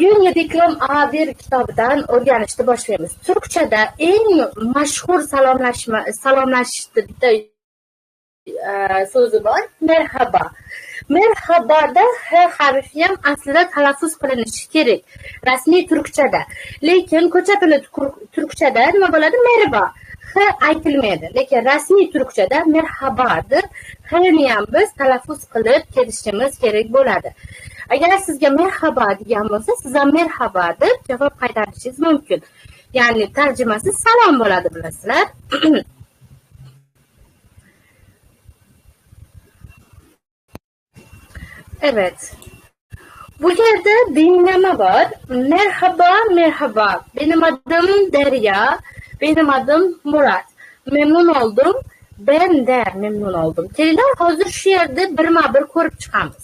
Bugun Yediklom A1 kitobidan o'rganishni boshlaymiz. Turkchada eng mashhur salomlashishda bitta so'zi bor. Merhaba. Merhabada h harfi ham aslida talaffuz qilinishi kerak rasmiy turkchada. Lekin ko'cha tili turkchada nima bo'ladi? Merhaba. H aytilmaydi. Lekin rasmiy turkchada merhaba deb hni ham biz talaffuz qilib kelishimiz kerak bo'ladi. Agar sizga merhaba degan bo'lsa, siz ham merhaba deb javob qaytarishingiz mumkin. Ya'ni tarjimasi salom bo'ladi, bilasizlar. Evet. Bu yerde dinleme var. Merhaba, merhaba. Benim adım Derya. Benim adım Murat. Memnun oldum. Ben de memnun oldum. Keliler hazır şu yerde bir ko'rib chiqamiz.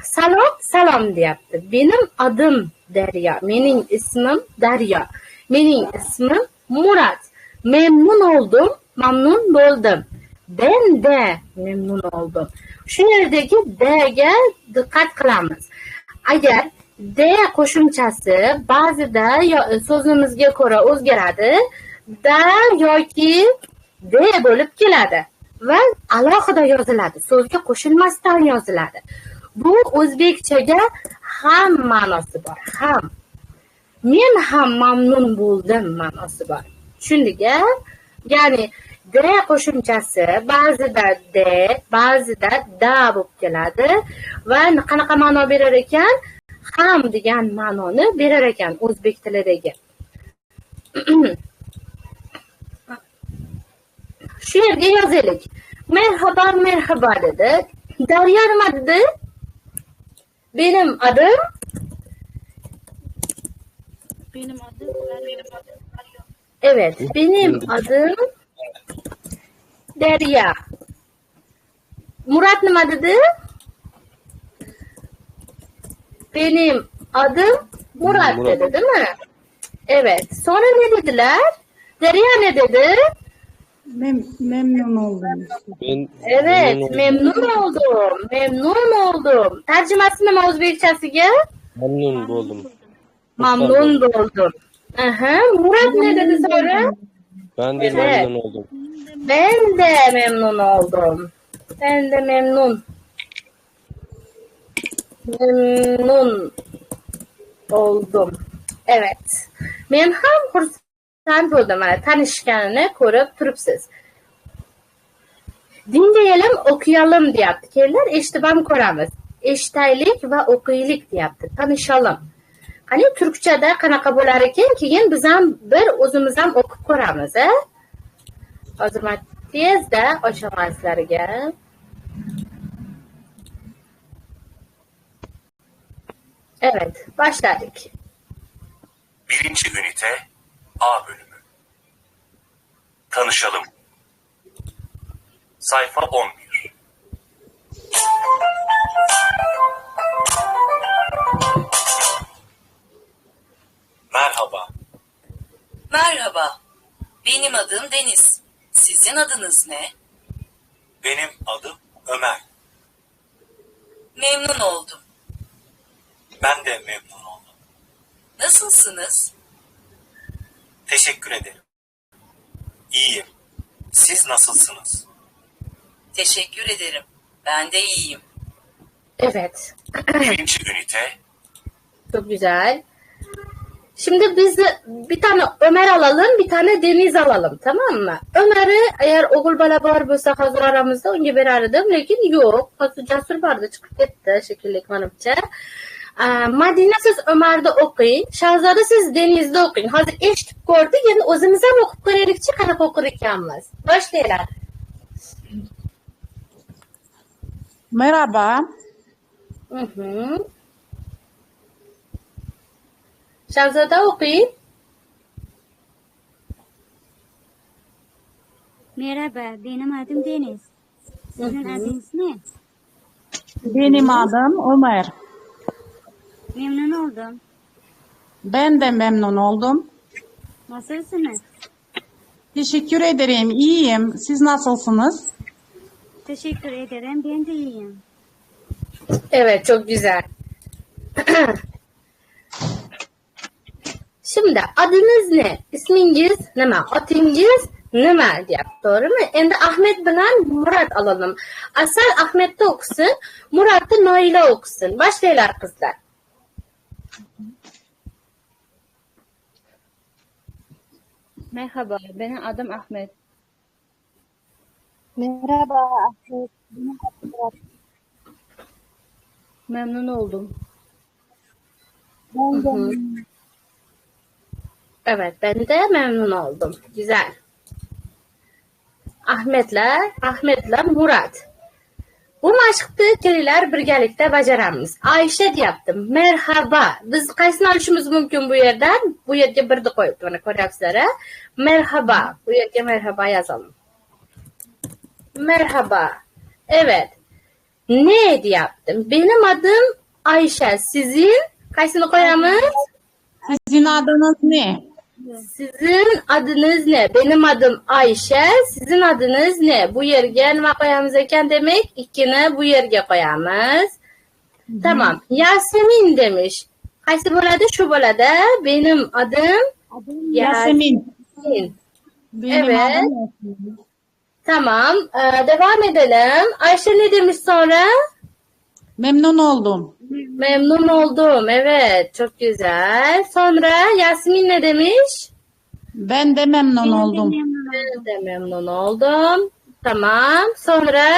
Salom, salom deyapti. Benim adım Derya. Mening ismim Derya. Mening ismim Murat. Memnun oldum. Mamnun bo'ldum. Ben de memnun oldum. Şu yerdeki D'ga dikkat qilamiz. Agar D qo'shimchasi ba'zida so'zimizga ko'ra o'zgaradi, da yoki D bo'lib keladi va alohida yoziladi. So'zga qo'shilmasdan yoziladi. Bu o'zbekchaga ham ma'nosi bor. Ham. Men ham mamnun bo'ldim ma'nosi bor. Tushundingmi? Ya'ni D qo'shimchasi ba'zida D, ba'zida da bo'lib keladi va qanaqa ma'no berar ekan? Ham degan ma'noni berar ekan o'zbek tilidagi. Shu yerga yozaylik. Merhaba, merhaba dedi. Daryo nima dedi? Benim adım Evet, benim adım Derya. Murat nima dedi? Benim adım Murat dedi, değil mi? Evet. Sonra ne dediler? Derya ne dedi? Memnun oldum. Evet, memnun oldum. Memnun oldum. Tercümesi nima o'zbekchasiga? Memnun oldum. Mamnun oldum. Aha. Murat ne dedi sonra? Ben de memnun oldum. Ben de memnun oldum. Ben de memnun. Memnun oldum. Evet. Men ham xursand bo'ldim. Mana tanishganini ko'rib turibsiz. Dinlayalım, o'qiyalım deyapti. Kelinlar eshitib ham ko'ramiz. Eshitaylik va o'qiylik deyapti. Tanishalım. Qani turkchada qanaqa bo'lar ekan? Keyin biz ham bir o'zimiz ham o'qib ko'ramiz, a? Hozir men tezda ochaman sizlarga. Evet, başladık. Birinci ünite A bölümü. Tanışalım. Sayfa 11. Merhaba. Merhaba. Benim adım Deniz. Sizin adınız ne? Benim adım Ömer. Memnun oldum. Ben de memnun oldum. Nasılsınız? Teşekkür ederim. İyiyim. Siz nasılsınız? Teşekkür ederim. Ben de iyiyim. Evet. Birinci ünite Çok güzel. Şimdi biz bir tane Ömer alalım, bir tane Deniz alalım, tamam mı? Ömer'i eğer oğul bala bor bo'lsa hozir aramizda unga berardim, lekin yo'q. Hozir Jasur bordi, chiqib ketdi shekilli menimcha. Madina siz Ömer'de o'qing, Shahzoda siz Denizda o'qing. Hozir eshitib ko'rdik, endi o'zimiz ham o'qib ko'raylikchi, qanaqa o'qir ekanmiz. Boshlaylar. Merhaba. Shahzoda o'qing. Merhaba, benim adım Deniz. Sizin adınız ne? Benim adım Ömer. Memnun oldum. Ben de memnun oldum. Nasılsınız? Teşekkür ederim. İyiyim. Siz nasılsınız? Teşekkür ederim, ben de iyiyim. Evet, çok güzel. Şimdi adınız ne? İsmingiz nima? Otingiz nima deyapti, to'g'rimi? Endi Ahmet bilan Murat alalım. Asal Ahmet'te okusun, Murat'ta Noila okusun. Başlaylar kızlar. Merhaba, benim adım Ahmet. Merhaba Ahmet. Benim adım Murat. Memnun oldum. Ben de Evet, ben de memnun oldum. Güzel. Ahmet'le Murat. Bu mashqni kelinglar birgalikda bajaramiz. Ayşe deyaptim. Merhaba. Biz qaysini olishimiz mumkin bu yerdan? Bu yerga birni qo'yib, mana ko'ryapsizlar. Merhaba. Bu yerga merhaba yazalım. Merhaba. Evet. Ne deyaptim? Benim adım Ayşe. Sizin qaysini qo'yamiz? Sizin adınız ne? Sizin adınız ne? Benim adım Ayşe. Sizin adınız ne? Bu yerga nima qo'yamiz ekan demek? Ikkini bu yerga qo'yamiz. Tamam. Yasemin demiş. Qaysi bo'ladi? Shu bo'ladi. Benim adım Yasemin. Yasemin. Benim Evet. adım Yasemin. Tamam. Devam edelim. Ayşe ne demiş sonra? Memnun oldum. Memnun oldum. Evet. Çok güzel. Sonra Yasemin ne demiş? Ben de memnun oldum. Ben de memnun oldum. Tamam. Sonra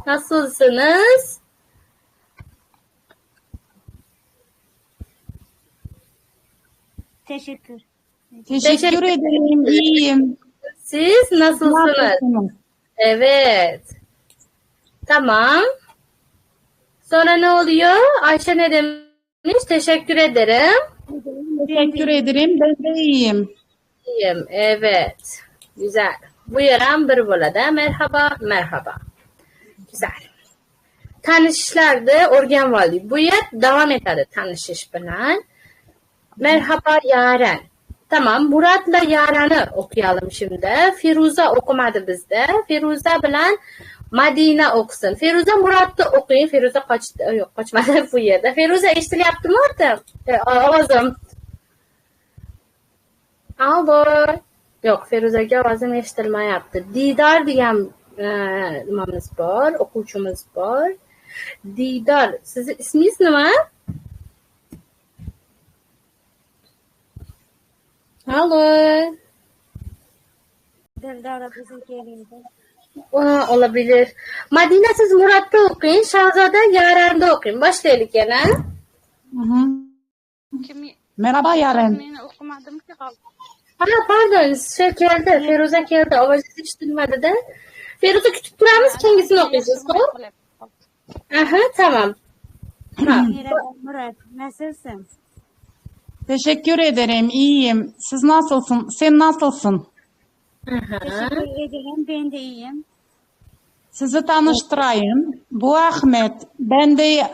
nasılsınız? teşekkür. Teşekkür ederim. İyiyim. Siz nasılsınız? Nasılsınız? Evet. Tamam. Sonra ne oluyor? Ayşe ne demiş? Teşekkür ederim. Teşekkür ederim. Ben de iyiyim. İyiyim. Evet. Güzel. Bu yaran bir bo'ladi. Merhaba, merhaba. Güzel. Tanishishlarni o'rganib oldik. Bu yer davom etadi tanishish bilan. Merhaba Yaren. Tamam. Murat'la Yaren'i okuyalım şimdi. Firuza okumadı bizde. Firuza bilan Madina okusun. Firuza Murat'ta okuyun. Firuza kaçtı. Yok, kaçmadı bu yerde. Firuza eshitilyaptimi orada? Ovozim. Alo. Yo'q, Feruzaga ovozim eshitilmayapti. Didor degan nimamiz bor, o'quvchimiz bor. Didor, sizni ismingiz nima? Alo. Dildora bize geldi. Olabilir. Madina siz Murat'ta okuyun, Shahzoda Yaren'de okuyun. Başlayalım yana. Hı hı. Merhaba Yaren. Men o'qimadim ki Ha, pardon, geldi. Feruza geldi. Ovozingiz eshitilmadi-da. Feruza kutib turamiz, keyingisini o'qiysiz, xo'p? Aha, tamam. Ha. Merhaba Murat. Nasılsın? Teşekkür ederim. İyiyim. Siz nasılsın? Sen nasılsın? Teşekkür ederim. Ben de iyiyim. Sizi tanıştırayım. Bu Ahmet. Ben de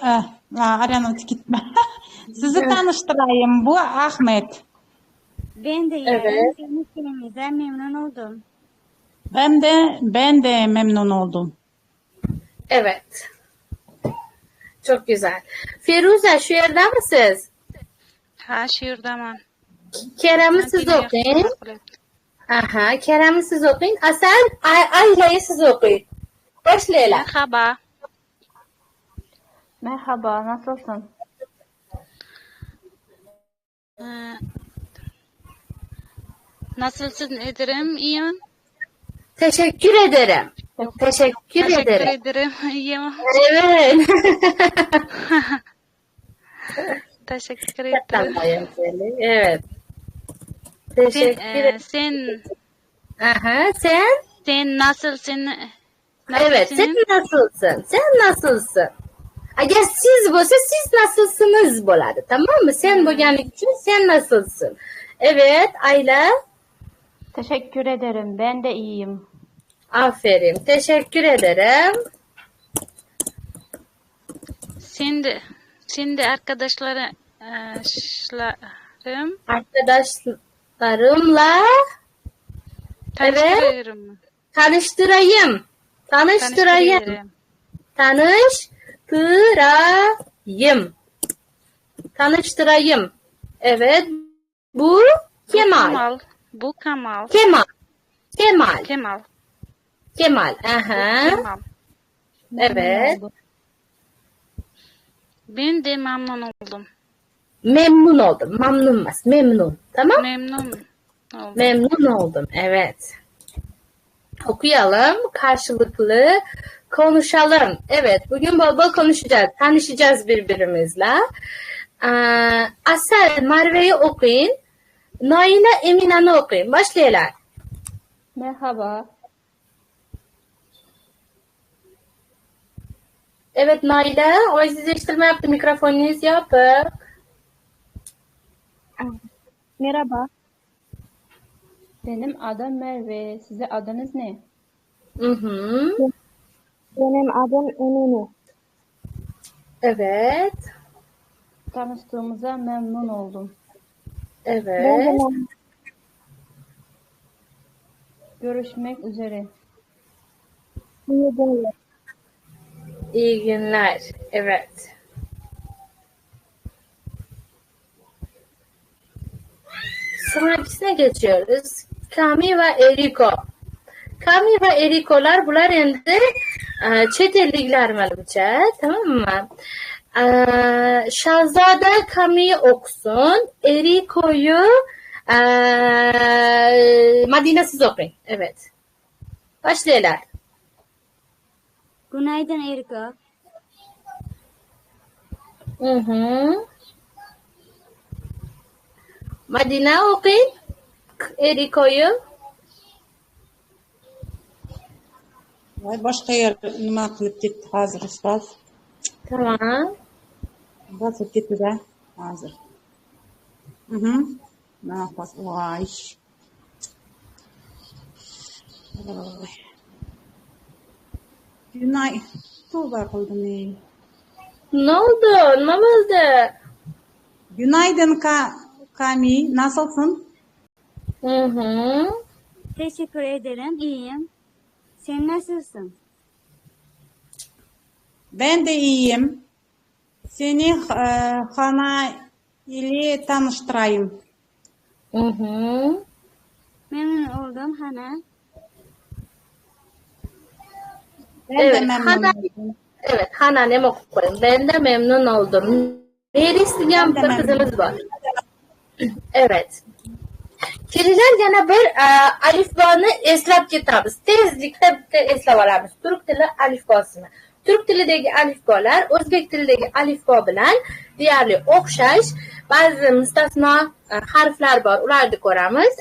Arena gitme. Sizi tanıştırayım. Bu Ahmet. Ben de iyiyim. Evet. Tanıştığımıza memnun oldum. Ben de memnun oldum. Evet. Çok güzel. Feruza şu yerde misiniz? ha shu yerdaman. Kerem'i siz okuyun. Aha, Kerem'i siz okuyun. Asal, Ayla'yı siz okuyun. Başlayalım. Merhaba. Merhaba, nasılsın? Ee, Nasılsın ederim? İyiyim. Teşekkür ederim. Teşekkür Teşekkür ederim. ederim. İyiyim. Evet. Teşekkür ederim. Tamam, evet. Teşekkür ederim. Sen Aha, sen? sen nasılsın? Evet, sen nasılsın? Sen nasılsın? Agar siz bo'lsa, siz nasılsınız bo'ladi, tamam mı? Sen bo'lganlik uchun sen nasılsın? Evet, Ayla. Teşekkür ederim, ben de iyiyim. Aferin. Teşekkür ederim. Şimdi arkadaşlarım Arkadaşlarımla tanıştırıyorum. tanıştırayım. Tanıştırayım. Tanıştırayım. Tanıştırayım. Evet. Bu Kemal. Kemal. Bu Kemal. Kemal. Kemal. Kemal. Kemal. Aha. Kemal. Evet. Ben de memnun oldum. Memnun oldum. Mamnunmas. Memnun. Tamam? Memnun oldum. Memnun oldum. Evet. Okuyalım. Karşılıklı konuşalım. Evet. Bugün bol bol konuşacağız. Tanışacağız birbirimizle. Asel, Merve'yi okuyun. Naila, Emine'ni okuyun. Başlayalım. Merhaba. Evet Naila. Oysizleştirme yaptı. Mikrofonunuzu yapıp. Merhaba. Benim adım Merve. Sizin adınız ne? Hı. Benim adım Emine. Evet. Tanıştığımıza memnun oldum. Evet. Görüşmek üzere. İyi günler. İyi günler. Evet. Sonrakisine geçiyoruz. Kami ve Eriko. Kami ve Eriko'lar bular endi chet elliklar manimcha, tamam mı? Shahzoda Kami'yi okusun. Eriko'yu Madina siz okuyun. Evet. Başlayalım. Günaydın Erika. Hı. Madina okuyun. Eriko'yu. Voy, boshqa yer nima qilib ketdi hozir ustoz. Tamam. Bosib ketdi-da hozir. Nafas. Voy. Voy. Günay. Tövbe qildim. Ne oldu? Ne oldu? Günaydın Kami. Nasılsın? Hı. Teşekkür ederim. İyiyim. Sen nasılsın? Ben de iyiyim. Seni Hana ile tanıştırayım. Hı. Memnun oldum Hana. Ben de Evet, memnun Hana, oldum. evet, Hana ne okuyun. Ben de memnun oldum. Meris diyen Ben de bir kızımız memnun var. Evet. Kiriler yana bir alifbani eslab ketamiz. Tezlikda bitta eslab olamiz. Turk tili alifbosini. Turk tilidagi alifbolar o'zbek tilidagi alifbo bilan deyarli o'xshash. Ba'zi mustasno harflar bor. Ularni ko'ramiz.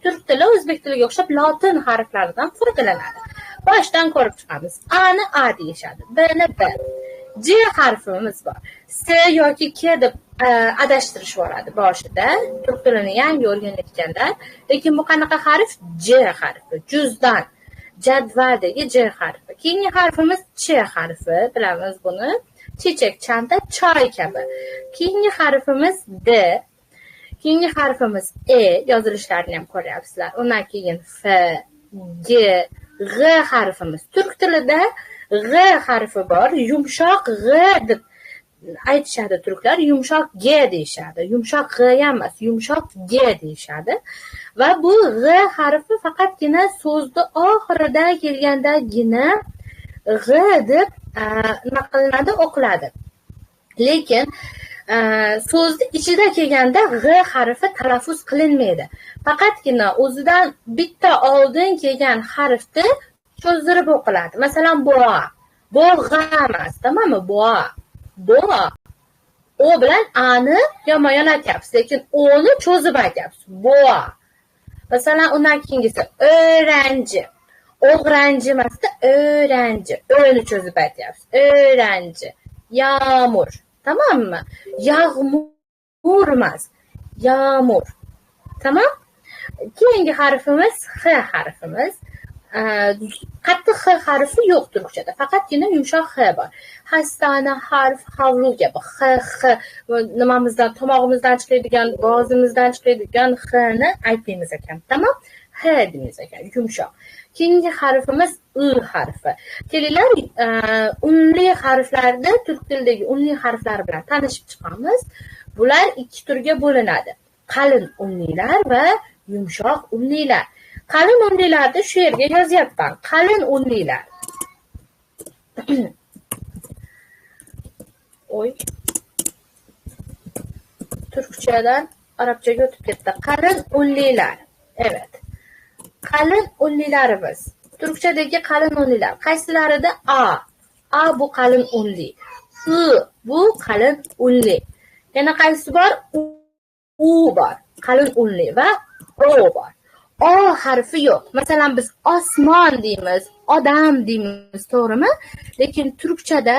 Turk tili o'zbek tiliga o'xshab lotin harflaridan foydalanadi. Boshdan ko'rib chiqamiz. A'ni A deyishadi. B'ni B. C harfimiz bor. S yoki K deb adashtirish bo'ladi boshida. Turk tilini yangi o'rganayotganlar. Lekin bu qanaqa harf? C harfi. Juzdan. Jadvaldagi C harfi. Keyingi harfimiz Ch harfi. Bilamiz buni. Chechak, chanta, choy kabi. Keyingi harfimiz D. Keyingi harfimiz E. Yozilishlarini ham ko'ryapsizlar. Undan keyin F, G, G harfimiz. Turk tilida G harfi bor. Yumshoq G deb aytishadi turklar. Yumshoq G deyishadi. Yumshoq G emas, yumshoq G deyishadi. Va bu G harfi faqatgina so'zni oxirida kelgandagina G deb nima qilinadi, o'qiladi. Lekin so'zni ichida kelganda G harfi talaffuz qilinmaydi. Faqatgina o'zidan bitta oldin kelgan harfni cho'zdirib o'qiladi. Masalan, boa. Bo'g'a emas, tamommi? Boa. Boa. O bilan A'ni yonma-yon aytyapsiz, lekin O'ni cho'zib aytyapsiz. Boa. Masalan, undan keyingisi o'ranji. O'g'ranji emasda o'ranji. O'ni cho'zib aytyapsiz. O'ranji. Yağmur. Tamammi? Yağmur emas. Yağmur. Tamam? Keyingi harfimiz H harfimiz. Qattiq H harfi yo'q turkchada. Faqatgina yumshoq H bor. Hastana harf, havlu kabi. H nimamizdan, tomog'imizdan chiqadigan, bo'g'zimizdan chiqadigan H'ni aytmaymiz ekan. Tamam? H deymiz ekan, yumshoq. Keyingi harfimiz I harfi. Kelinglar, unli harflarda turk tilidagi unli harflar bilan tanishib chiqamiz. Bular ikki turga bo'linadi. qalin unlilar va yumshoq unlilar. Qalin unlilarni shu yerga yozyapman. Qalin unlilar. Oy. Turkchadan arabchaga o'tib ketdi. Qalin unlilar. Evet. Qalin unlilarimiz. Turkchadagi qalin unlilar. Qaysilarida A? A bu qalin unli. I bu qalin unli. Yana qaysi bor? U bor. Qalin unli va O bor. O harfi yo'q. Masalan biz osmon deymiz, odam deymiz, to'g'rimi? Lekin turkchada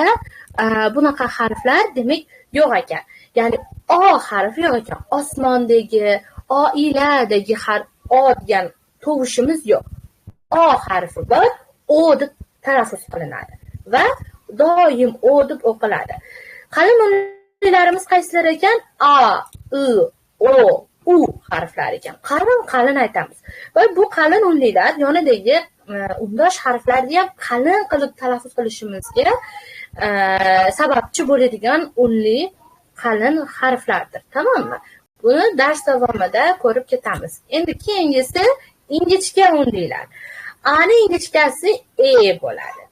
bunaqa harflar demak yo'q ekan. Ya'ni O harfi yo'q ekan. Osmondagi, oiladagi harf O degan tovushimiz yo'q. O harfi bor, O deb talaffuz qilinadi va doim O deb o'qiladi. Qalin unlilarimiz qaysilar ekan? A, I, O, U harflar ekan. Qalin aytamiz. Va bu qalin unlilar yonidagi undosh harflarni ham qalin qilib talaffuz qilishimizga sababchi bo'ladigan unli qalin harflardir. Tamommi? Buni dars davomida ko'rib ketamiz. Endi keyingisi ingichka unlilar. A'ning ingichkasi E bo'ladi.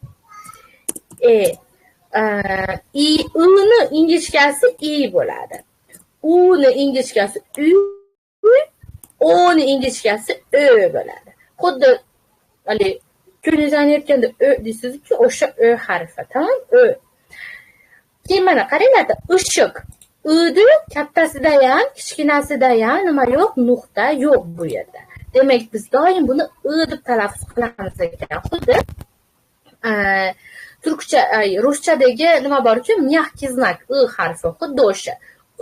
I'ni ingichkasi I bo'ladi. U'ni ingichkasi U, O'ni ingichkasi Ö bo'ladi. Xuddi hali ko'ngildan aytganda Ö deysizki, o'sha Ö harfi, tamam? Ö. Keyin mana qaranglar, ışık. I'ni kattasida ham, kichkinasida ham nima yo'q, nuqta yo'q bu yerda. Demak, biz doim buni I deb talaffuz qilamiz ekan. Xuddi turkcha, ruschadagi nima bor-ku, mягкий знак I harfi, xuddi o'sha.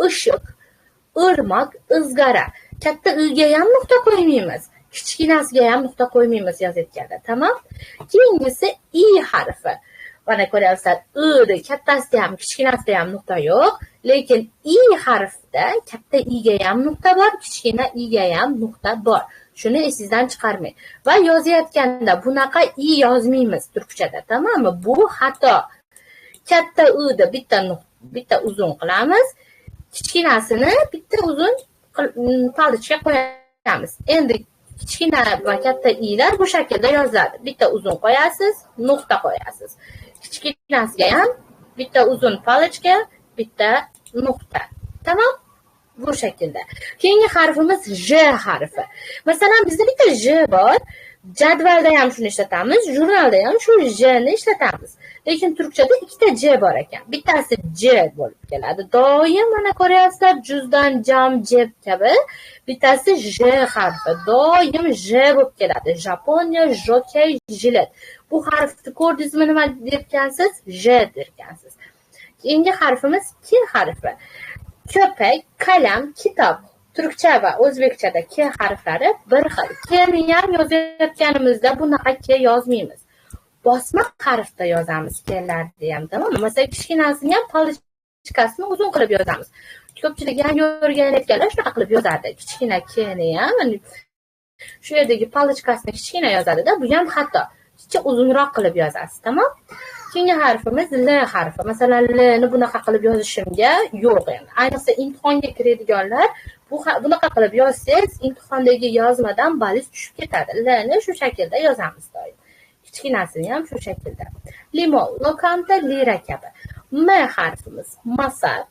Işık, irmoq, izgara. Katta I'ga ham nuqta qo'ymaymiz. Kichkinasiga ham nuqta qo'ymaymiz yozayotganda, tamam? Keyingisi I harfi. Mana ko'ryapsizlar, I'da kattasida ham, kichkinasida ham nuqta yo'q, lekin I harfida katta I'ga ham nuqta bor, kichkina I'ga ham nuqta bor. Shuni esingizdan chiqarmang. Va yozayotganda bunaqa I yozmaymiz turkchada, tamommi? Bu xato. Katta I'da bitta uzun qilamiz, kichkinasini bitta uzun palichga qo'yamiz. Endi kichkina va katta i'lar bu shaklda yoziladi. Bitta uzun qo'yasiz, nuqta qo'yasiz. Kichkinasiga ham bitta uzun palichka, bitta nuqta. Tamam? Bu shaklda. Keyingi harfimiz J harfi. Masalan, bizda bitta J bor. Jadvalda ham shuni ishlatamiz, jurnalda ham shu J ni ishlatamiz. Lekin turkchada ikkita J bor ekan. Bittasi J bo'lib keladi. Doim mana ko'ryapsizlar, juzdan, jam, jeb kabi. Bittasi J harfi. Doim J bo'lib keladi. Japoniya, jokey, jilet. Bu harfni ko'rdingizmi, nima derkansiz? J derkansiz. Keyingi harfimiz K harfi. Köpek, qalam, kitob. Turkcha va o'zbekchada K harflari bir xil. K'ni ham yozayotganimizda bunaqa K yozmaymiz. Bosma harfda yozamiz K'larni ham, tamommi? Masalan, kichkinasini ham palichkasini uzun qilib yozamiz. Ko'pchilik yangi o'rganayotganlar shunaqa qilib yozadi. Kichkina K'ni ham shu yerdagi palichkasini kichkina yozadi-da, bu ham xato. Kichkina uzunroq qilib yozasiz, tamom? Keyingi harfimiz L harfi. Masalan, L'ni bunaqa qilib yozishimga yo'q endi. Ayniqsa imtihonga kiradiganlar bunaqa qilib yozsangiz, imtihondagi yozmadan balingiz tushib ketadi. L'ni shu shaklda yozamiz doim. Kichkinasini ham shu shaklda. Limon, lokanta, lira kabi. M harfimiz masal.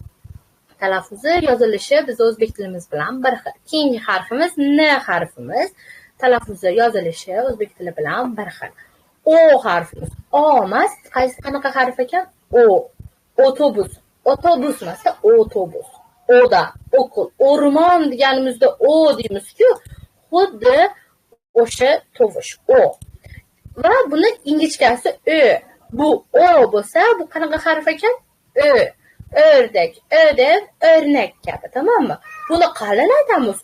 Talaffuzi, yozilishi biz o'zbek tilimiz bilan bir xil. Keyingi harfimiz N harfimiz. Talaffuzi, yozilishi o'zbek tili bilan bir xil. O harfimiz. O emas, qanaqa harf ekan? O. Otobus. Otobus emas, otobus. Oda, o'qil. O'rmon deganimizda O deymiz-ku, xuddi o'sha tovush O. Va buni ingichkasi Ö. Bu O bo'lsa, bu qanaqa harf ekan? Ö. Ördek, ödev, o'rnak kabi, tamommi? Buni qalin aytamiz.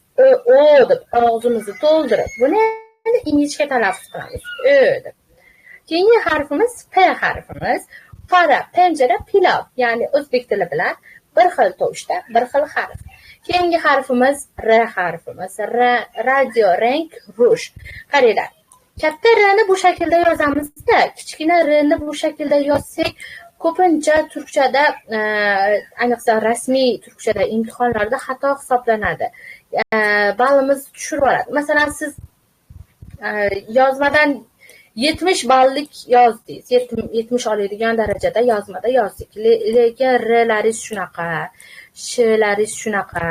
O deb og'zimizni to'ldirib, buni endi ingichka talaffuz qilamiz. Ö deb. Keyingi harfimiz P harfimiz. Para, penjara, pilav. Ya'ni o'zbek tili bilan bir xil tovushda, bir xil harf. Keyingi harfimiz R harfimiz. Radio, renk, ruj. Qaranglar. Katta R'ni bu shaklda yozamiz-da, kichkina R'ni bu shaklda yozsak, ko'pincha turkchada ayniqsa rasmiy turkchada imtihonlarda xato hisoblanadi. Ballimiz tushirib oladi. Masalan, siz yozmadan 70 ballik yozdingiz. 70 oladigan darajada yozmada yozdik. Lekin r'laringiz shunaqa, sh'laringiz shunaqa,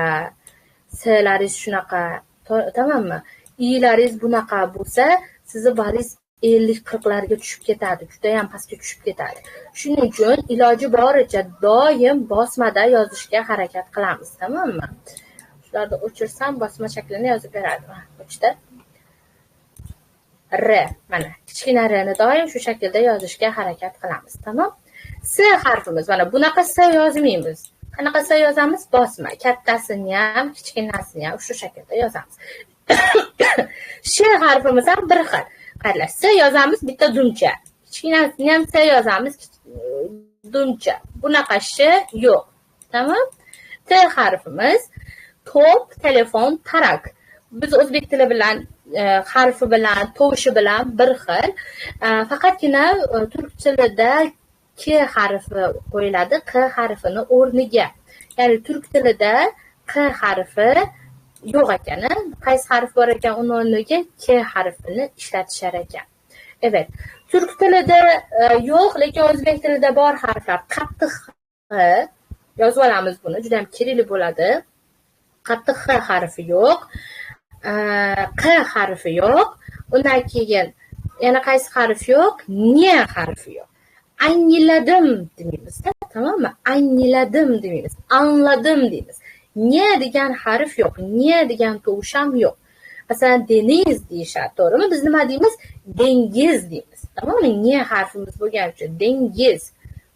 s'laringiz shunaqa, tamommi? i'laringiz bunaqa bo'lsa, sizni ballingiz 50-40larga tushib ketadi. Juda ham pastga tushib ketadi. Shuning uchun iloji boricha doim bosmada yozishga harakat qilamiz, tamommi? Shularni o'chirsam bosma shaklini yozib beradi. O'chdi. R, mana kichkina r'ni doim shu shaklda yozishga harakat qilamiz, tamom? S harfimiz, mana bunaqa S yozmaymiz. Qanaqa S yozamiz? Bosma. Kattasini ham, kichkinasini ham shu shaklda yozamiz. Sh harfimiz ham bir xil. Qaranglar, S yozamiz bitta dumcha. Kichkinasini ham S yozamiz dumcha. Bunaqa sh yo'q. Tamom? T harfimiz to'p, telefon, tarak. Biz o'zbek tili bilan harfi bilan, tovushi bilan bir xil. Faqatgina turk tilida K harfi qo'yiladi, Q harfini o'rniga. Ya'ni turk tilida Q harfi yo'q ekan. Qaysi harf bor ekan, uni o'rniga K harfini ishlatishar ekan. Evet. Turk tilida yo'q, lekin o'zbek tilida bor harflar. Qattiq H yozib olamiz buni, juda ham kirili bo'ladi. Qattiq H harfi yo'q. Q harfi yo'q. Undan keyin yana qaysi harf yo'q? N harfi yo'q. Angladim deymiz, tamommi? Angladim deymiz. Anladim deymiz. Ne degan harf yo'q. Ne degan tovush ham yo'q. Masalan, deniz deyishadi, to'g'rimi? Biz nima deymiz? Dengiz deymiz. Tamommi? Ne harfimiz bo'lgani uchun dengiz.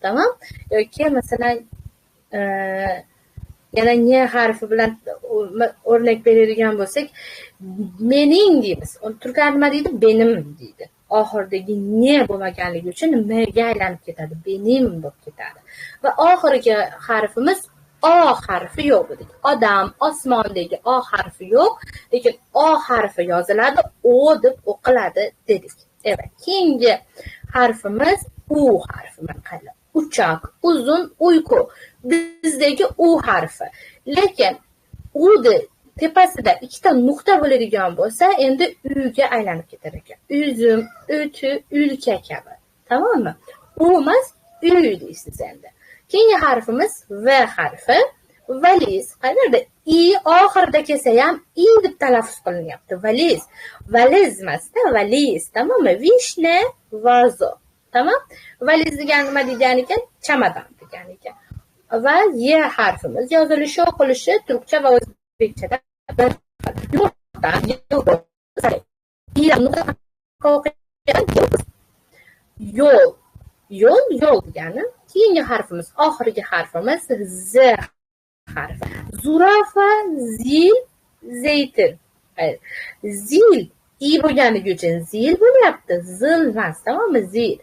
Tamom? Yoki masalan yana ne harfi bilan o'rnak beradigan bo'lsak, mening deymiz. Turklar nima deydi? Benim deydi. Oxiridagi ne bo'lmaganligi uchun m'ga aylanib ketadi. Benim bo'lib ketadi. Va oxirgi harfimiz O harfi yo'q dedik. Odam, osmondagi O harfi yo'q, lekin O harfi yoziladi, O deb o'qiladi dedik. Evet, keyingi harfimiz U harfi. Mana uchoq, uzun, uyqu. Bizdagi U harfi. Lekin U'ni tepasida ikkita nuqta bo'ladigan bo'lsa, endi U'ga aylanib ketar ekan. Uzum, o'ti, ulka kabi. Tamommi? U emas, U deysiz endi. Keyingi harfimiz V harfi. Valiz. Qayerda? I oxirida kelsa ham I deb talaffuz qilinyapti. Valiz. Valiz emas-da, valiz. Tamommi? Vishne, vazo. Tamam? Valiz degan nima degani ekan? Chamadon degani ekan. Va Y harfimiz yozilishi, o'qilishi turkcha va o'zbekchada bir yo'l. Yo'l degani. Keyingi harfimiz, oxirgi harfimiz Z harfi. Zurafa, zil, zeytin. Zil i bo'lganligi uchun zil bo'lyapti. Zil emas, tamommi? Zil.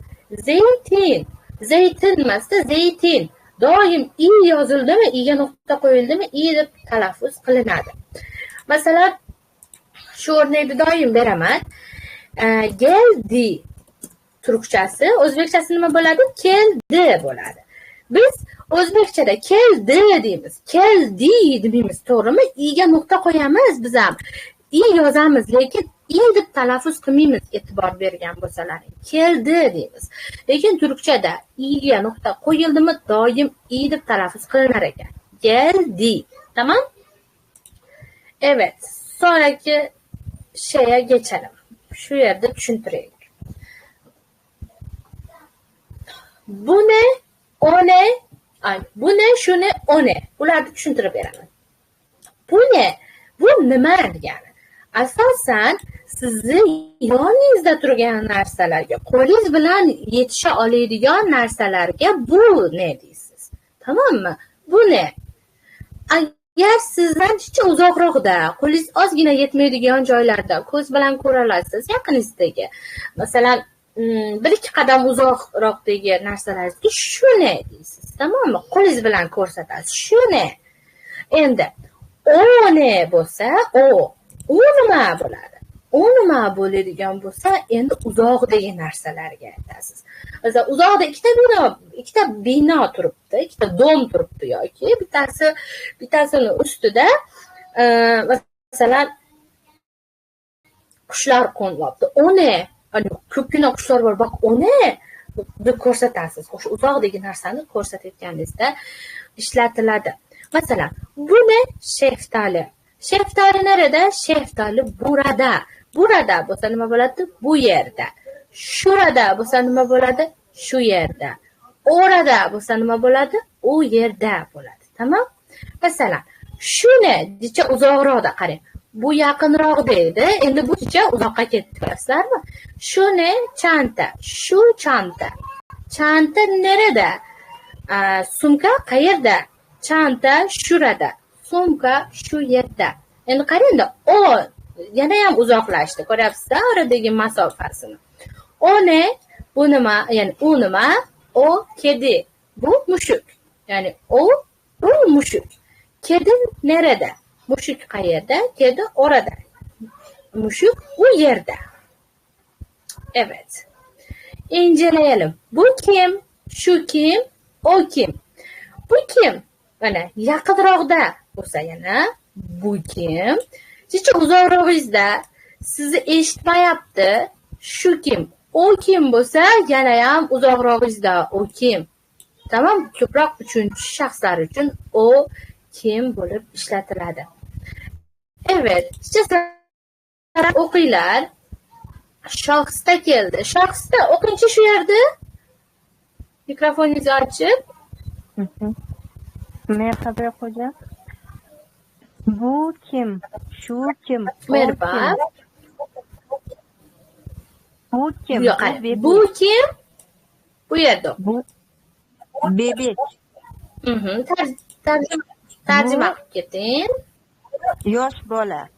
Zeytin. Zeytin emas-da, zeytin. Doim i yozildimi, i'ga nuqta qo'yildimi, i deb talaffuz qilinadi. Masalan, shu o'rnakni doim beraman. Geldi turkchasi, o'zbekchasi nima bo'ladi? Keldi bo'ladi. Biz o'zbekchada keldi deymiz. Keldi deymiz, to'g'rimi? I'ga nuqta qo'yamiz biz ham. I yozamiz, lekin I deb talaffuz qilmaymiz, e'tibor bergan bo'lsalaring. Keldi deymiz. Lekin turkchada i'ga nuqta qo'yildimi, doim I deb talaffuz qilinar ekan. Keldi. Tamam? Evet, sonraki şeye geçelim. Şu yerde tushuntiraylik. Bu ne? O ne? Ay, bu ne? Şu ne? O ne? Bularni tushuntirib beraman. Bu ne? Bu nima degani? Asosan sizni yoningizda turgan narsalarga, qo'lingiz bilan yetisha oladigan narsalarga bu ne deysiz. Tamommi? Bu ne? Agar sizdan chicha uzoqroqda, qo'lingiz ozgina yetmaydigan joylarda ko'z bilan ko'ra olasiz, yaqiningіздagi. Masalan, bir ikki qadam uzoqroqdagi narsalarga shu ne deysiz. Tamommi? Qo'lingiz bilan ko'rsatasiz. Shu ne? Endi o ne bo'lsa, o nima bo'ladi? u nima bo'ladigan bo'lsa, endi uzoqdagi narsalarga aytasiz. Masalan, uzoqda ikkita bino turibdi, ikkita dom turibdi yoki bittasini ustida masalan qushlar qo'nyapti. Uni, ko'pgina qushlar bor, bak uni deb ko'rsatasiz. O'sha uzoqdagi narsani ko'rsatayotganingizda ishlatiladi. Masalan, buni sheftali. Sheftali nerede? Sheftali burada. Burada bo'lsa nima bo'ladi? Bu yerda. Shurada bo'lsa nima bo'ladi? Shu yerda. Orada bo'lsa nima bo'ladi? U yerda bo'ladi. Tamam? Masalan, shuni dicha uzoqroqda qarang. Bu yaqinroqda edi, endi bu dicha uzoqqa ketdi, bilasizlarmi? Shuni chanta, shu chanta. Chanta nerede? Sumka qayerda? Chanta shurada. Sumka shu yerda. Endi qarangda, o yana ham uzoqlashdi. Ko'ryapsizlar oradagi masofasini. Oni, bu nima? Ya'ni u nima? O kedi. Bu mushuk. Ya'ni bu mushuk. Kedi nerede? Mushuk qayerda? Kedi orada. Mushuk u yerda. Evet. İncelayalım. Bu kim? Şu kim? O kim? Bu kim? Mana yaqinroqda bo'lsa yana bu kim? Siz uzoqroqingizda sizni eshitmayapti. Shu kim? O kim bo'lsa yana ham uzoqroqingizda u kim? Tamam? Ko'proq uchinchi shaxslar uchun o kim bo'lib ishlatiladi. Evet. Siz o'qinglar. Shaxsda keldi. Shaxsda o'qinchi shu yerda. Mikrofoningizni ochib. Merhaba hocam. Bu kim? Şu kim? Merhaba. Bu kim? Yok, bu kim? Bu yerda. Bu bebek. Tarjima qilib keting. Yosh bola.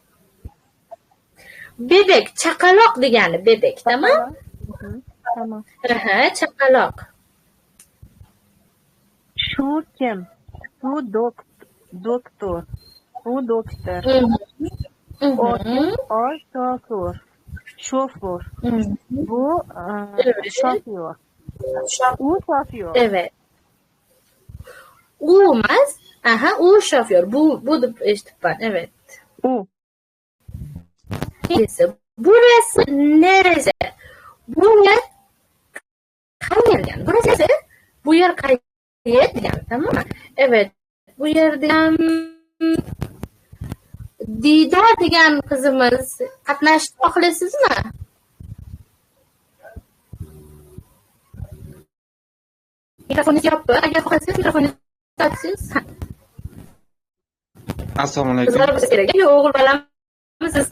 Bebek, chaqaloq degani bebek, tamam? Tamam. Chaqaloq. Şu kim? Bu doktor. Bu doktor. O kim? O şoför. Şoför. Bu şoför. U şoför. Evet. U emas. U şoför. Bu deb eshitibman. Evet. U. Burası neresi? Bu yer qayerdan? Burası bu yer qayerdan? Tamam mı? Evet. Bu yerdan Didor degan qizimiz qatnashishni xohlaysizmi? Mikrofoningiz yopiq. Agar xohlasangiz mikrofoningizni ochsangiz. Assalomu alaykum. Qizlar bo'lsa kerak. Yo'q, o'g'il bolamisiz?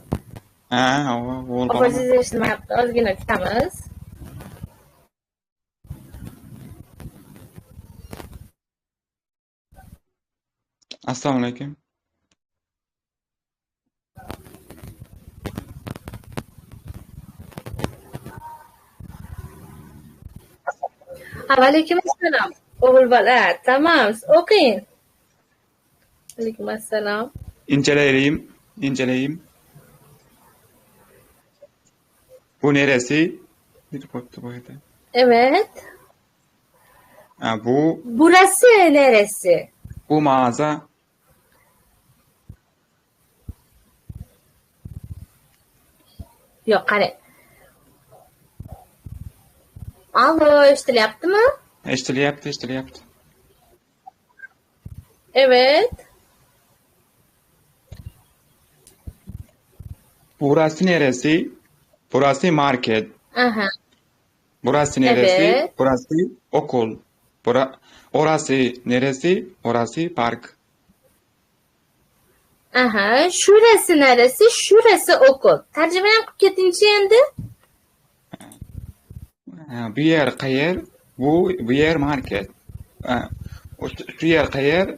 O'g'il bolam. Ovozingiz eshitmayapti. Ozgina kutamiz. Assalomu alaykum. Alaykum assalom. O'g'il bola, tamam, o'qing. Alaykum assalom. İnceleyeyim. Bu neresi? Bir koptu bu arada. Evet. Burası neresi? Bu mağaza. Yo'q, qarang. Alo, eshitilyaptimi? Eshitilyapti. Evet. Burası neresi? Burası market. Burası neresi? Evet. Burası okul. Orası neresi? Orası park. Şurası neresi? Şurası okul. Tarjima ham qilib ketingchi endi. Bu yer qayer? Bu yer market. Şu yer qayer?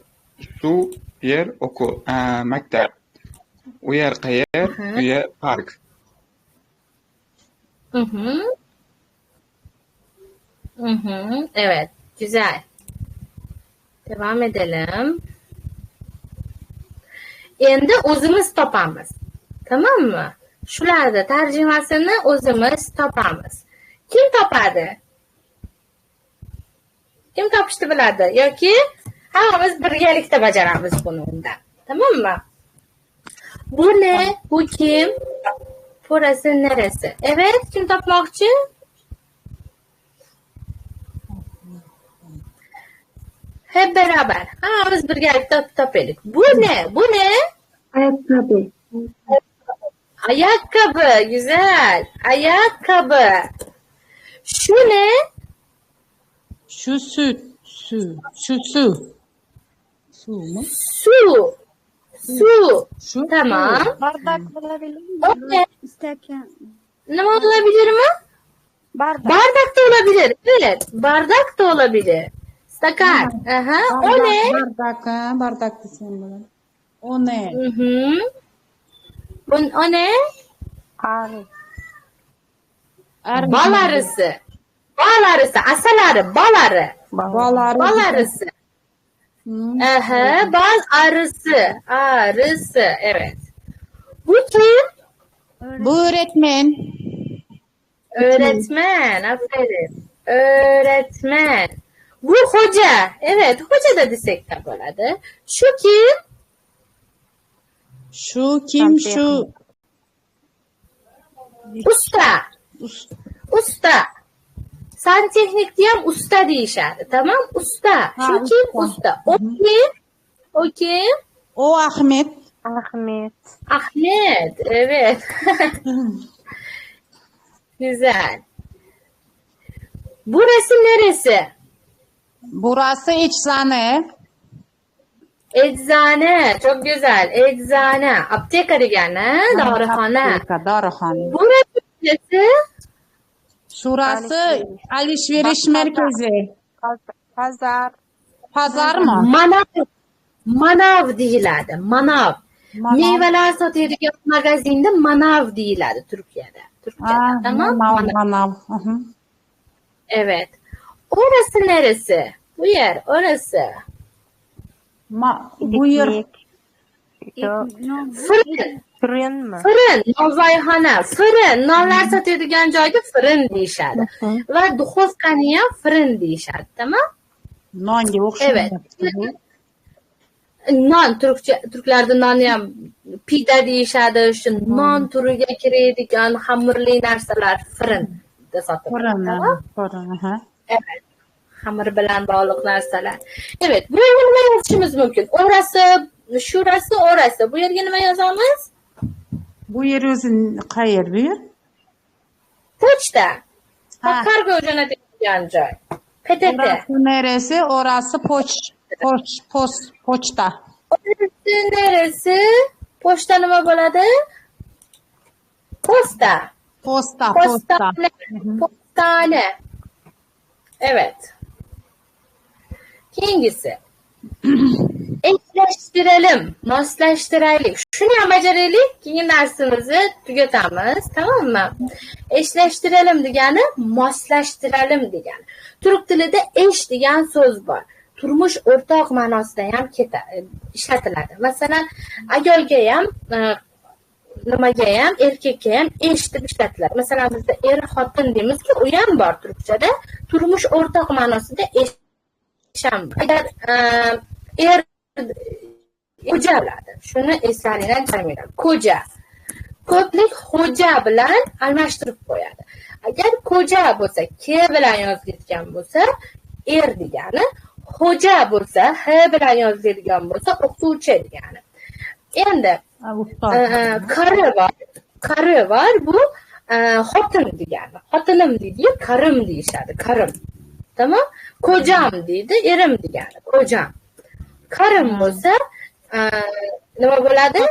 Şu yer okul. Maktab. U yer qayer? Bu yer park. Evet, güzel. Devam edelim. Endi o'zimiz topamiz. Tamam mı? Shularni tarjimasini o'zimiz topamiz. Kim topadi? Kim topishni biladi? Yoki hammamiz birgalikda bajaramiz buni unda. Tamommi? Bu ne? Bu kim? Burası neresi? Evet, kim topmoqchi? Hep beraber. Hammamiz birgalikda topaylik. Bu ne? Bu ne? Ayakkabı. Ayakkabı. Güzel. Ayakkabı. Şu ne? Şu süt. Şu su. Su mu? Su. Su. Şu Tamam. Bardak olabilir mi? O ne? İsterken. Ne olabilir mi? Bardak. Bardak da olabilir. Evet. Bardak da olabilir. Stakan. Aha. O ne? Bardak, ha, bardak desem bunu. O ne? Hı. O ne? Arı. Bal arısı. Bal arısı. Asal arı. Bal arı. Baları. Bal arısı. Aha. Bal arısı. Arısı. Evet. Bu kim? Bu öğretmen. Öğretmen. Aferin. Öğretmen. Bu hoca. Evet. Hoca da desek de болады. Şu kim? Şu kim? Şu. Usta. Usta. Santexnik diyem usta deyishadi. Tamam? Usta. Şu Ha, kim? usta. Usta. O kim? O kim? O Ahmet. Ahmet. Ahmet. Evet. Güzel. Burası neresi? Burası eczane. Eczane. Çok güzel. Eczane. Apteka degani. Dorixona. Dorixona. Burası neresi? Şurası alışveriş merkezi. Pazar. Pazar mı? Manav. Manav deyiladi. Manav. Meyveler sotadigan magazinda manav deyiladi Turkiyada. Tamam? Manav. Hı hı. Evet. Orası neresi? Bu yer orası. Bu yer Fırın. Fırın mı? Fırın. Novvoyxona. Fırın. Nonlar sotadigan joyga fırın deyishadi. Va duxovkani ham fırın deyishadi. Tamam? nonga o'xshaydi. Evet. Non turklarda nonni ham pida deyishadi. Shu non turiga kiradigan xamirli narsalar fırında sotiladi. Tamam? Fırın. Hı. Evet. Xamir bilan bog'liq narsalar. Evet. Bu yerga nima yozishimiz mumkin? Orasi, shurasi, orasi. Bu yerga nima yozamiz? Bu yer o'zi qayer bu yer? Pochta. Ha. Kargo jo'natadigan joy. PTT. Orası neresi? Orası poçta. Orasi neresi? Pochta nima bo'ladi? Posta. Posta. Postane. Postane. Evet. Keyingisi. Eşleştirelim, moslashtiraylik. Shuni ham bajaraylik, keyin darsimizni tugatamiz, tamam mı? Eşleştirelim degani moslashtiralım degani. Turk tilida esh degan so'z bor. Turmush o'rtoq ma'nosida ham ishlatiladi. Masalan, ayolga ham nimaga ham, erkakka ham esh deb ishlatiladi. Masalan, bizda er xotin deymizki, u ham bor turkchada. Turmush o'rtoq ma'nosida esh ham. Agar er xo'ja bo'ladi. Shuni eslaringdan chiqarmanglar. Xo'ja. Ko'plik xo'ja bilan almashtirib qo'yadi. Agar xo'ja bo'lsa, k bilan yozilgan bo'lsa, er degani, xo'ja bo'lsa, h bilan yozilgan bo'lsa, o'qituvchi degani. Endi qari var bu xotin degani. Xotinim deydi, karim deyishadi, karim. Tamam? Ko'jam deydi, erim degani, ko'jam. Karim bo'lsa, nima bo'ladi?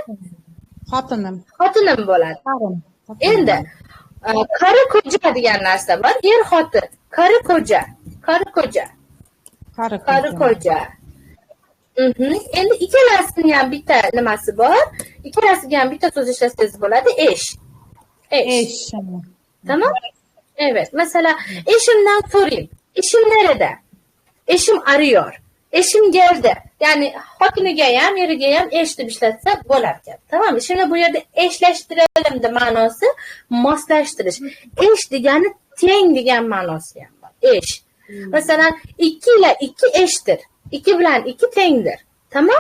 Xotinim bo'ladi. Endi qari ko'ja degan narsa bor, er xotin, qari ko'ja. Endi ikkalasining ham bitta nimasi bor. İkilasiga ham bitta so'z ishlasangiz bo'ladi, esh. Esh. Tamam? Evet. Mesela eşimden sorayım. Eşim nerede? Eşim arıyor. Eşim geldi. Yani xotinigayam, erigayam esh deb ishlatsa bo'larkan. Tamam. Şimdi bu yerda eşleştirelim de ma'nosi moslashtirish. Esh degani teng degan ma'nosi ham bor. Esh. Masalan, 2 ile 2 eşittir. 2 bilan 2 tengdir. Tamam?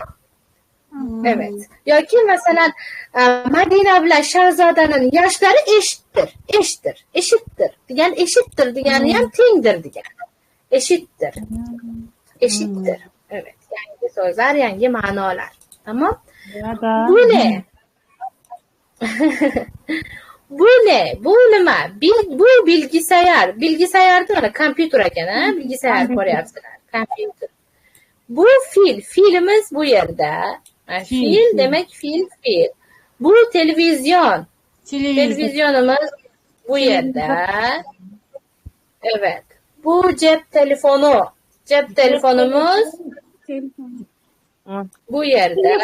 Evet. Yoki masalan Madina bilan Shahzodaning yoshlari eşittir. Eşittir. Degan eşittir degani ham tengdir degan. Eşittir. Eşittir. Evet. Yangi so'zlar, yangi ma'nolar. Tamam? Bu ne? Bu ne? Bu nima? Bu bilgisayar. Bilgisayarda mana kompyuter ekan, ha? Bilgisayar ko'ryapsizlar. Kompyuter. Bu fil. Filimiz bu yerda. Fil demek fil. Bu televizyon. Televizyonumuz bu yerde. Evet. Bu cep telefonu. Cep telefonumuz bu yerde.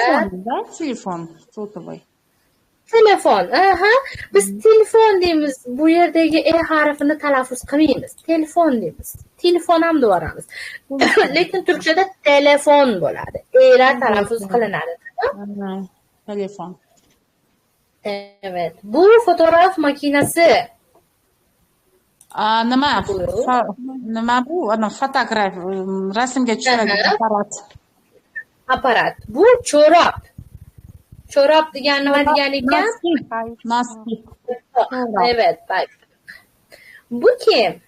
Telefon. Sotavoy. Telefon. Aha. Biz telefon deymiz. Bu yerdagi e harfini talaffuz qilmaymiz. Telefon deymiz. Telefon ham deyveramiz. Lekin turkchada telefon bo'ladi. E'lar talaffuz qilinadi. Telefon. Evet. Bu fotoğraf makinesi. Nima? Nima bu? Ana fotograf, rasmga tushiradigan apparat. Aparat. Bu çorap. Çorap degani nima degani ekan? Noski. Evet, bak. Bu kim?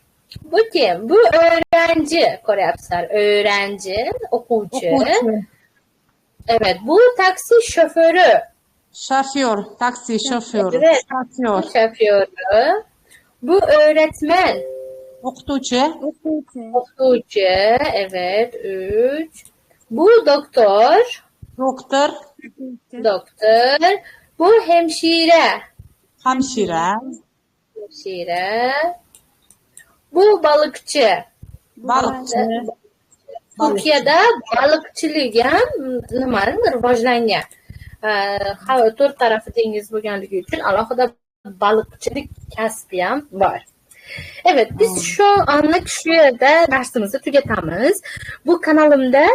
Bu kim? Bu öğrenci. Ko'ryapsizlar. Öğrenci, o'quvchi. Evet, bu taksi şoförü. Şoför, taksi şoförü. Evet. Şoför. Şoförü. Bu öğretmen. O'qituvchi. O'qituvchi. Evet, 3. Bu doktor. Doktor. Doktor. Bu hemşire. Hamshira. Hemşire. Bu balıkçı. Balıkçı. Turkiyada balıkçılık ham nimani rivojlangan. To'rt tarafi dengiz bo'lganligi uchun alohida balıkçılık kasbi ham bor. Evet, biz şu anlık şu yerda darsimizni tugatamiz. Bu kanalimda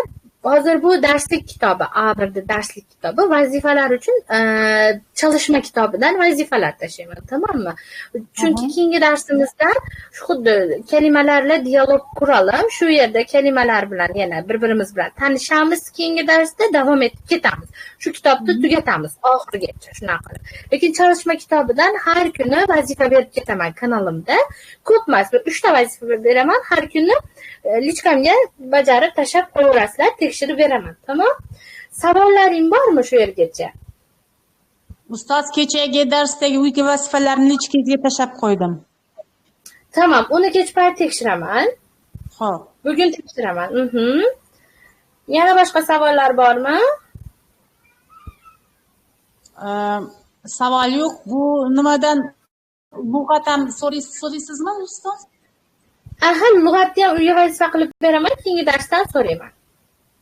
hozir bu darslik kitobi, A1'da darslik kitobi vazifalar uchun çalışma kitobidan vazifalar tashlayman, tamam mı? Chunki keyingi darsimizda xuddi kelimalarla dialog quralım. Shu yerda kelimalar bilan yana bir-birimiz bilan tanishamiz. Keyingi darsda davom etib ketamiz. Shu kitobni tugatamiz oxirigacha shunaqa qilib. Lekin çalışma kitobidan har kuni vazifa berib ketaman kanalimda. Ko'p emas, 3 ta vazifa beraman har kuni. Lichkamga bajarib tashlab qo'yaverasizlar, tekshirib beraman, tamam? Savollaring bormi shu yergacha? Ustoz, kechagi darsdagi uyga vazifalarni lichkangizga tashlab qo'ydim. Tamam, uni kech payt tekshiraman. Xo'p. Bugun tekshiraman. Yana boshqa savollar bormi? Savol yo'q. Bu nimadan lug'at ham so'raysizmi, ustoz? Aha, lug'atni ham uyga vazifa qilib beraman, keyingi darsdan so'rayman.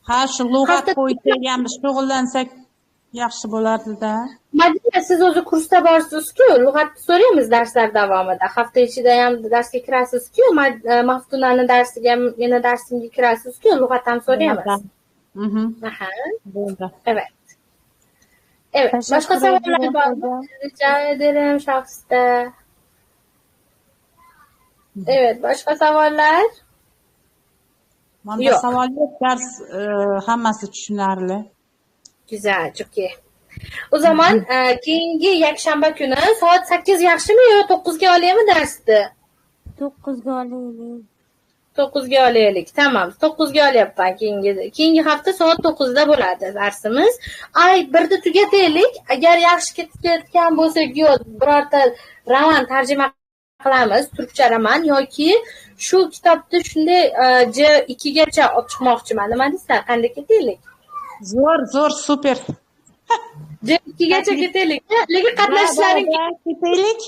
Ha, shu lug'at bo'yicha ham shug'ullansak yaxshi bo'lardi-da. Madina, siz o'zi kursda borsiz-ku, lug'atni so'raymiz darslar davomida. Hafta ichida ham darsga kirasiz-ku, Maftunani darsiga, meni darsimga kirasiz-ku, lug'at ham so'raymiz. Aha. Bo'ldi. Evet. Evet, boshqa savollar bormi? Rica ederim shaxsda. Evet, boshqa savollar? Manda Yo'q. savol yo'q, dars hammasi tushunarli. Güzel, çok iyi. O zaman keyingi yakshanba kuni soat 8 yaxshimi yo 9 ga olaymi darsni? 9'ga olaylik. 9 ga olaylik. Tamam, 9 ga olyapman keyingi hafta soat 9 da bo'ladi darsimiz. Ay 1 da tugataylik. Agar yaxshi ketayotgan bo'lsak, yo birorta roman tarjima qilamiz, turkcha roman yoki shu kitobni shunday J2 gacha olib chiqmoqchiman. Nima deysizlar? Qanday ketaylik? Zo'r, super. J2 gacha ketaylik. Lekin qatnashishlaring ketaylik.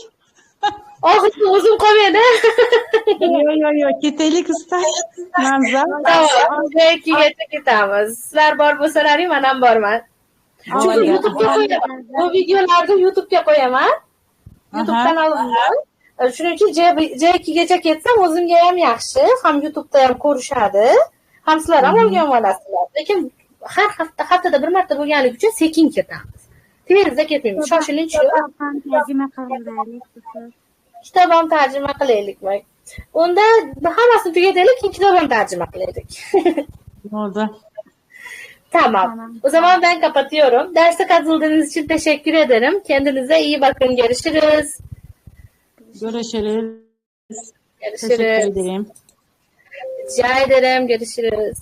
oxirgi o'zim qolmaydi. Yo'q, ketaylik ustoz. Manzar. Tamam, J2 gacha ketamiz. Sizlar bor bo'lsalaring, men ham borman. Chunki YouTube'ga qo'yaman. Bu videolarni YouTube'ga qo'yaman. YouTube kanalimdan. Shuning uchun J2 gacha ketsam o'zimga ham yaxshi, ham YouTube'da ham ko'rishadi. Hamsilar ham olgan olasizlar. Lekin har haftada bir marta bo'lganligi uchun sekin ketamiz. Tezda ketamiz. Shoshilinch yo'q. Tarjima qilib Kitob ham tarjima qilaylikmi? Unda hammasini tugataylik, keyin kitob ham tarjima qilaylik. Oldu. Tamam. O zaman ben kapatıyorum. Derse katıldığınız için teşekkür ederim. Kendinize iyi bakın. Görüşürüz. Görüşürüz. Görüşürüz. Teşekkür ederim. Rica ederim. Görüşürüz.